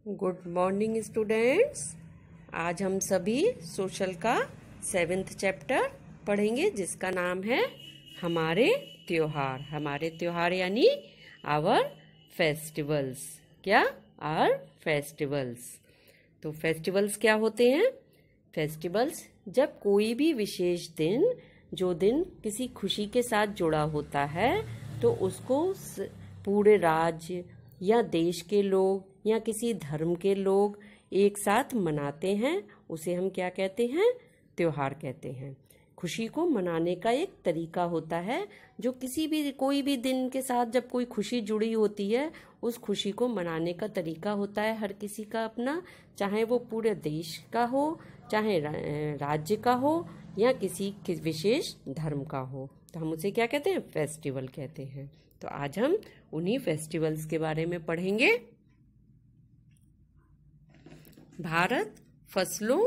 Good morning students. आज हम सभी सोशल का 7th चैप्टर पढ़ेंगे जिसका नाम है हमारे त्योहार यानी आवर फेस्टिवल्स। क्या? Our festivals. तो फेस्टिवल्स क्या होते हैं? फेस्टिवल्स जब कोई भी विशेष दिन, जो दिन किसी खुशी के साथ जुड़ा होता है, तो उसको पूरे राज्य या देश के लोग या किसी धर्म के लोग एक साथ मनाते हैं, उसे हम क्या कहते हैं? त्योहार कहते हैं। खुशी को मनाने का एक तरीका होता है, जो कोई भी दिन के साथ जब कोई खुशी जुड़ी होती है, उस खुशी को मनाने का तरीका होता है हर किसी का अपना, चाहे वो पूरे देश का हो, चाहे राज्य का हो, या किसी विशेष धर्म का हो। तो हम उसे क्या कहते हैं? फेस्टिवल कहते हैं। तो आज हम उन्हीं फेस्टिवल्स के बारे में पढ़ेंगे। भारत फसलों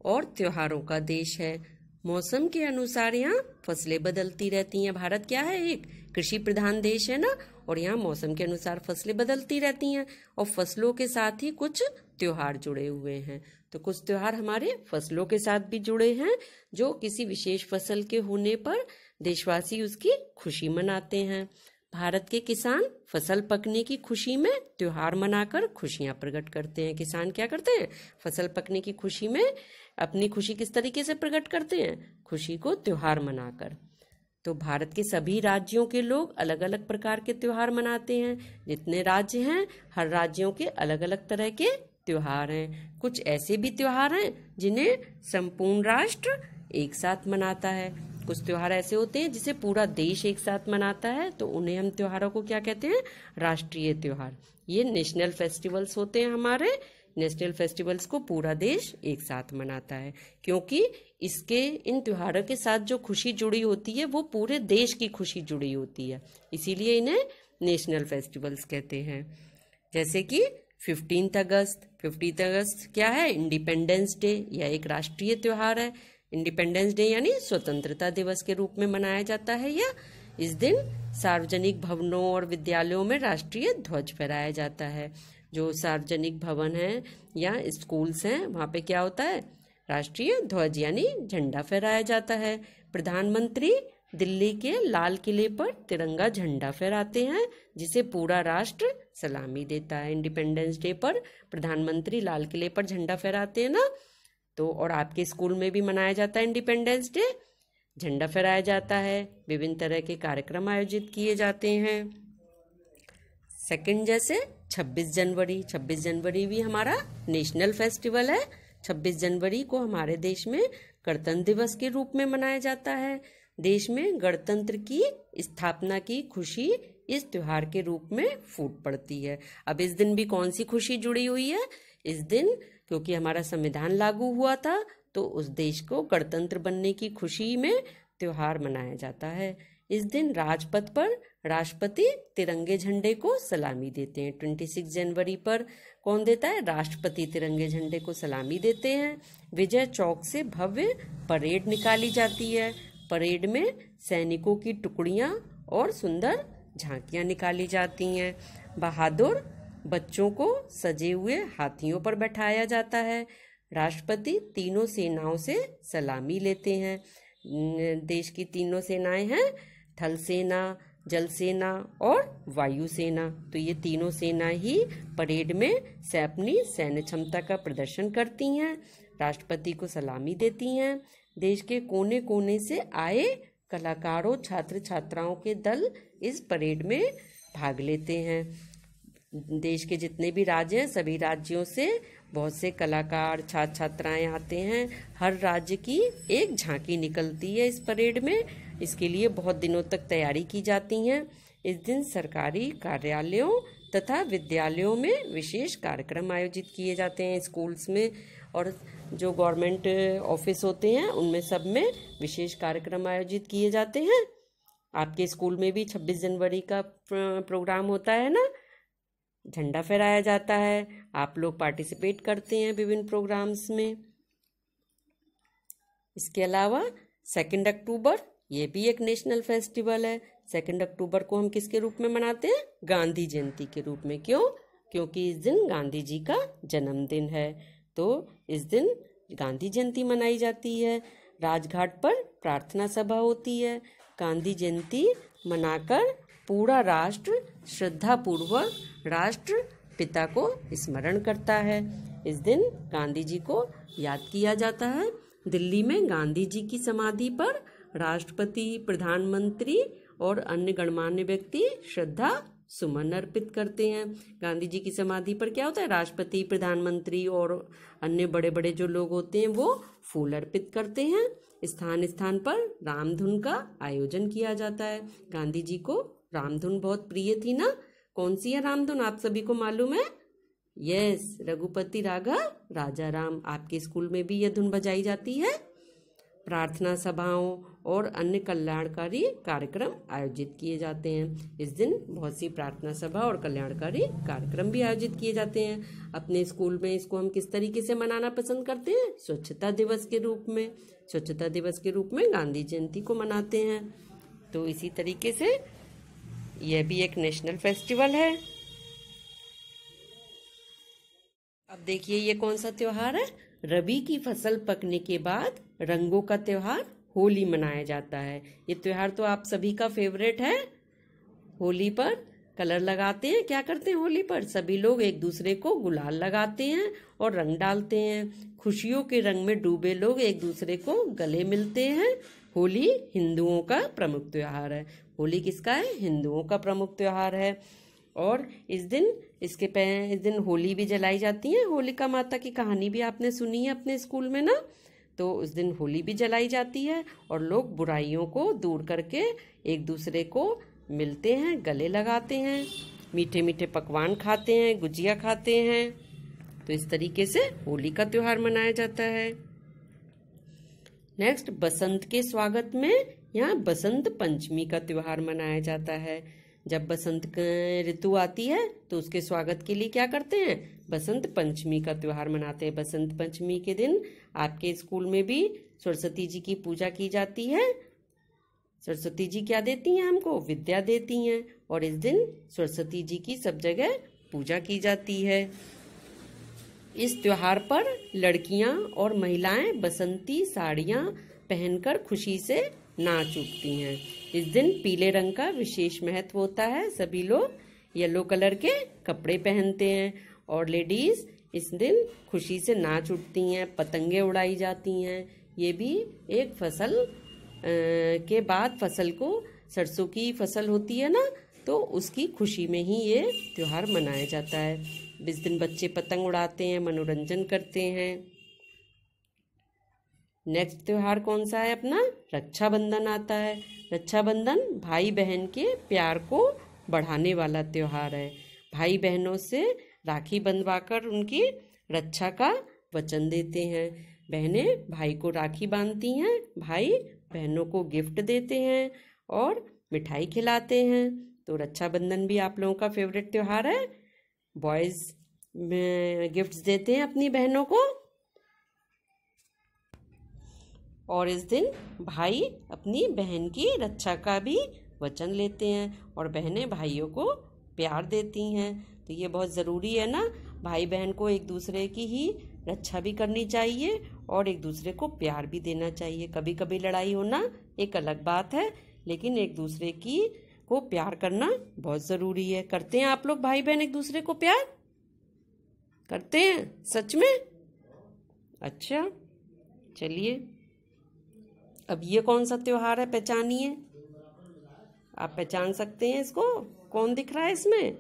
और त्योहारों का देश है। मौसम के अनुसार यहाँ फसलें बदलती रहती हैं। भारत क्या है? एक कृषि प्रधान देश है ना, और यहाँ मौसम के अनुसार फसलें बदलती रहती हैं, और फसलों के साथ ही कुछ त्योहार जुड़े हुए हैं। तो कुछ त्योहार हमारे फसलों के साथ भी जुड़े हैं, जो किसी विशेष फसल के होने पर देशवासी उसकी खुशी मनाते हैं। भारत के किसान फसल पकने की खुशी में त्योहार मनाकर खुशियां प्रकट करते हैं। किसान क्या करते हैं? फसल पकने की खुशी में अपनी खुशी किस तरीके से प्रकट करते हैं? खुशी को त्योहार मनाकर। तो भारत के सभी राज्यों के लोग अलग अलग प्रकार के त्योहार मनाते हैं। जितने राज्य हैं, हर राज्यों के अलग अलग तरह के त्योहार हैं। कुछ ऐसे भी त्योहार हैं जिन्हें संपूर्ण राष्ट्र एक साथ मनाता है। कुछ त्योहार ऐसे होते हैं जिसे पूरा देश एक साथ मनाता है, तो उन्हें हम त्योहारों को क्या कहते हैं? राष्ट्रीय त्योहार। ये नेशनल फेस्टिवल्स होते हैं हमारे। नेशनल फेस्टिवल्स को पूरा देश एक साथ मनाता है, क्योंकि इन त्योहारों के साथ जो खुशी जुड़ी होती है वो पूरे देश की खुशी जुड़ी होती है, इसीलिए इन्हें नेशनल फेस्टिवल्स कहते हैं। जैसे कि 15th अगस्त क्या है? Independence day. यह एक राष्ट्रीय त्योहार है। इंडिपेंडेंस डे यानी स्वतंत्रता दिवस के रूप में मनाया जाता है। या इस दिन सार्वजनिक भवनों और विद्यालयों में राष्ट्रीय ध्वज फहराया जाता है। जो सार्वजनिक भवन हैं या स्कूल्स हैं, वहाँ पे क्या होता है? राष्ट्रीय ध्वज यानी झंडा फहराया जाता है। प्रधानमंत्री दिल्ली के लाल किले पर तिरंगा झंडा फहराते हैं, जिसे पूरा राष्ट्र सलामी देता है। इंडिपेंडेंस डे पर प्रधानमंत्री लाल किले पर झंडा फहराते हैं ना। तो और आपके स्कूल में भी मनाया जाता है इंडिपेंडेंस डे, झंडा फहराया जाता है, विभिन्न तरह के कार्यक्रम आयोजित किए जाते हैं। सेकंड जैसे 26 जनवरी भी हमारा नेशनल फेस्टिवल है। 26 जनवरी को हमारे देश में गणतंत्र दिवस के रूप में मनाया जाता है। देश में गणतंत्र की स्थापना की खुशी इस त्योहार के रूप में फूट पड़ती है। अब इस दिन भी कौन सी खुशी जुड़ी हुई है? इस दिन क्योंकि हमारा संविधान लागू हुआ था, तो उस देश को गणतंत्र बनने की खुशी में त्योहार मनाया जाता है। इस दिन राजपथ पर राष्ट्रपति तिरंगे झंडे को सलामी देते हैं। 26 जनवरी पर कौन देता है? राष्ट्रपति तिरंगे झंडे को सलामी देते हैं। विजय चौक से भव्य परेड निकाली जाती है। परेड में सैनिकों की टुकड़ियां और सुंदर झांकियां निकाली जाती हैं। बहादुर बच्चों को सजे हुए हाथियों पर बैठाया जाता है। राष्ट्रपति तीनों सेनाओं से सलामी लेते हैं। देश की तीनों सेनाएं हैं, थल सेना, जल सेना और वायु सेना। तो ये तीनों सेना ही परेड में से अपनी सैन्य क्षमता का प्रदर्शन करती हैं, राष्ट्रपति को सलामी देती हैं। देश के कोने कोने से आए कलाकारों, छात्र छात्राओं के दल इस परेड में भाग लेते हैं। देश के जितने भी राज्य हैं, सभी राज्यों से बहुत से कलाकार, छात्र छात्राएं आते हैं। हर राज्य की एक झांकी निकलती है इस परेड में। इसके लिए बहुत दिनों तक तैयारी की जाती है। इस दिन सरकारी कार्यालयों तथा विद्यालयों में विशेष कार्यक्रम आयोजित किए जाते हैं। स्कूल्स में और जो गवर्नमेंट ऑफिस होते हैं, उनमें सब में विशेष कार्यक्रम आयोजित किए जाते हैं। आपके स्कूल में भी 26 जनवरी का प्रोग्राम होता है ना, झंडा फहराया जाता है, आप लोग पार्टिसिपेट करते हैं विभिन्न प्रोग्राम्स में। इसके अलावा 2 अक्टूबर ये भी एक नेशनल फेस्टिवल है। 2 अक्टूबर को हम किसके रूप में मनाते हैं? गांधी जयंती के रूप में। क्यों? क्योंकि इस दिन गांधी जी का जन्मदिन है। तो इस दिन गांधी जयंती मनाई जाती है। राजघाट पर प्रार्थना सभा होती है। गांधी जयंती मनाकर पूरा राष्ट्र श्रद्धापूर्वक राष्ट्रपिता को स्मरण करता है। इस दिन गांधी जी को याद किया जाता है। दिल्ली में गांधी जी की समाधि पर राष्ट्रपति, प्रधानमंत्री और अन्य गणमान्य व्यक्ति श्रद्धा सुमन अर्पित करते हैं। गांधी जी की समाधि पर क्या होता है, राष्ट्रपति, प्रधानमंत्री और अन्य बड़े बड़े जो लोग होते हैं वो फूल अर्पित करते हैं। स्थान स्थान पर रामधुन का आयोजन किया जाता है। गांधी जी को रामधुन बहुत प्रिय थी ना। कौन सी है रामधुन, आप सभी को मालूम है? यस, रघुपति राघव राजा राम। आपके स्कूल में भी यह धुन बजाई जाती है। प्रार्थना सभाओं और अन्य कल्याणकारी कार्यक्रम आयोजित किए जाते हैं। इस दिन बहुत सी प्रार्थना सभा और कल्याणकारी कार्यक्रम भी आयोजित किए जाते हैं। अपने स्कूल में इसको हम किस तरीके से मनाना पसंद करते हैं? स्वच्छता दिवस के रूप में। स्वच्छता दिवस के रूप में गांधी जयंती को मनाते हैं। तो इसी तरीके से यह भी एक नेशनल फेस्टिवल है। अब देखिए ये कौन सा त्योहार है? रबी की फसल पकने के बाद रंगों का त्योहार होली मनाया जाता है। ये त्योहार तो आप सभी का फेवरेट है। होली पर कलर लगाते हैं। क्या करते हैं होली पर? सभी लोग एक दूसरे को गुलाल लगाते हैं और रंग डालते हैं। खुशियों के रंग में डूबे लोग एक दूसरे को गले मिलते हैं। होली हिंदुओं का प्रमुख त्योहार है। होली किसका है? हिंदुओं का प्रमुख त्योहार है। और इस दिन होली भी जलाई जाती है। होलिका माता की कहानी भी आपने सुनी है अपने स्कूल में ना। तो उस दिन होली भी जलाई जाती है और लोग बुराइयों को दूर करके एक दूसरे को मिलते हैं, गले लगाते हैं, मीठे मीठे पकवान खाते हैं, गुजिया खाते हैं। तो इस तरीके से होली का त्योहार मनाया जाता है। नेक्स्ट, बसंत के स्वागत में यहाँ बसंत पंचमी का त्योहार मनाया जाता है। जब बसंत ऋतु आती है तो उसके स्वागत के लिए क्या करते हैं? बसंत पंचमी का त्योहार मनाते हैं। बसंत पंचमी के दिन आपके स्कूल में भी सरस्वती जी की पूजा की जाती है। सरस्वती जी क्या देती हैं हमको? विद्या देती हैं। और इस दिन सरस्वती जी की सब जगह पूजा की जाती है। इस त्योहार पर लड़कियां और महिलाएं बसंती साड़ियां पहनकर खुशी से नाच उठती हैं। इस दिन पीले रंग का विशेष महत्व होता है। सभी लोग येलो कलर के कपड़े पहनते हैं और लेडीज इस दिन खुशी से नाच उठती हैं, पतंगे उड़ाई जाती हैं। ये भी एक फसल के बाद फसल को, सरसों की फसल होती है ना, तो उसकी खुशी में ही ये त्योहार मनाया जाता है। इस दिन बच्चे पतंग उड़ाते हैं, मनोरंजन करते हैं। नेक्स्ट त्योहार कौन सा है अपना? रक्षाबंधन आता है। रक्षाबंधन भाई बहन के प्यार को बढ़ाने वाला त्योहार है। भाई बहनों से राखी बंधवाकर उनकी रक्षा का वचन देते हैं। बहनें भाई को राखी बांधती हैं, भाई बहनों को गिफ्ट देते हैं और मिठाई खिलाते हैं। तो रक्षाबंधन भी आप लोगों का फेवरेट त्योहार है। बॉयज गिफ्ट्स देते हैं अपनी बहनों को और इस दिन भाई अपनी बहन की रक्षा का भी वचन लेते हैं और बहनें भाइयों को प्यार देती हैं। तो ये बहुत ज़रूरी है ना, भाई बहन को एक दूसरे की ही रक्षा भी करनी चाहिए और एक दूसरे को प्यार भी देना चाहिए। कभी कभी लड़ाई होना एक अलग बात है, लेकिन एक दूसरे की को प्यार करना बहुत ज़रूरी है। करते हैं आप लोग भाई बहन एक दूसरे को प्यार करते हैं सच में? अच्छा, चलिए अब ये कौन सा त्योहार है, पहचानिए। आप पहचान सकते हैं इसको? कौन दिख रहा है इसमें?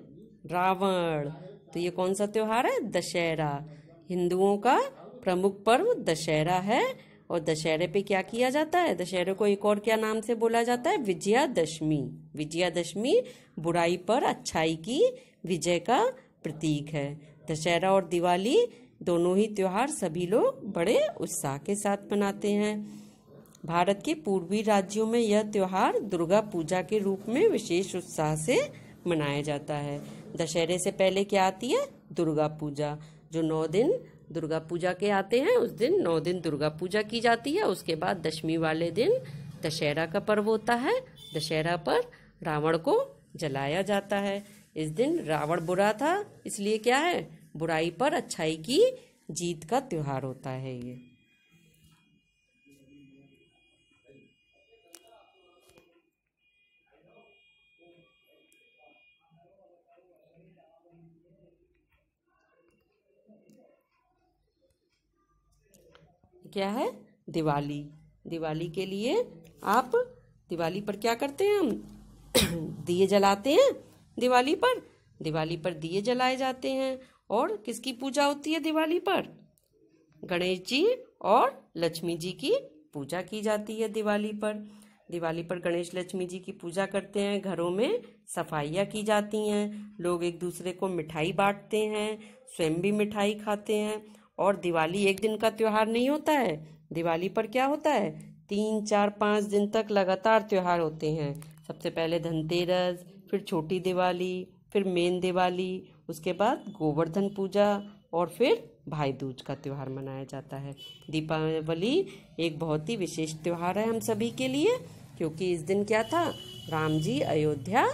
रावण। तो ये कौन सा त्योहार है? दशहरा। हिंदुओं का प्रमुख पर्व दशहरा है। और दशहरे पे क्या किया जाता है? दशहरे को एक और क्या नाम से बोला जाता है? विजयादशमी। विजयादशमी बुराई पर अच्छाई की विजय का प्रतीक है। दशहरा और दिवाली दोनों ही त्योहार सभी लोग बड़े उत्साह के साथ मनाते हैं। भारत के पूर्वी राज्यों में यह त्योहार दुर्गा पूजा के रूप में विशेष उत्साह से मनाया जाता है। दशहरे से पहले क्या आती है? दुर्गा पूजा, जो 9 दिन दुर्गा पूजा के आते हैं। उस दिन 9 दिन दुर्गा पूजा की जाती है। उसके बाद दशमी वाले दिन दशहरा का पर्व होता है। दशहरा पर रावण को जलाया जाता है। इस दिन रावण बुरा था, इसलिए क्या है, बुराई पर अच्छाई की जीत का त्योहार होता है ये। क्या है, दिवाली। दिवाली के लिए आप दिवाली पर क्या करते हैं, हम दिए जलाते हैं। दिवाली पर दिए जलाए जाते हैं। और किसकी पूजा होती है दिवाली पर, गणेश जी और लक्ष्मी जी की पूजा की जाती है दिवाली पर। दिवाली पर गणेश लक्ष्मी जी की पूजा करते हैं, घरों में सफाइयाँ की जाती हैं, लोग एक दूसरे को मिठाई बांटते हैं, स्वयं भी मिठाई खाते हैं। और दिवाली एक दिन का त्योहार नहीं होता है, दिवाली पर क्या होता है, 3 4 5 दिन तक लगातार त्योहार होते हैं। सबसे पहले धनतेरस, फिर छोटी दिवाली, फिर मेन दिवाली, उसके बाद गोवर्धन पूजा, और फिर भाई दूज का त्योहार मनाया जाता है। दीपावली एक बहुत ही विशेष त्योहार है हम सभी के लिए, क्योंकि इस दिन क्या था, राम जी अयोध्या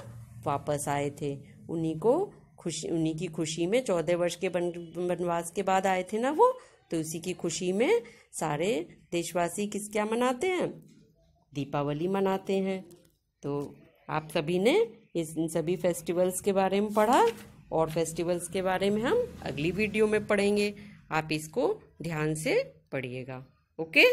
वापस आए थे। उन्हीं की खुशी में 14 वर्ष के वनवास के बाद आए थे ना वो, तो उसी की खुशी में सारे देशवासी क्या मनाते हैं, दीपावली मनाते हैं। तो आप सभी ने इन सभी फेस्टिवल्स के बारे में पढ़ा, और फेस्टिवल्स के बारे में हम अगली वीडियो में पढ़ेंगे। आप इसको ध्यान से पढ़िएगा। ओके।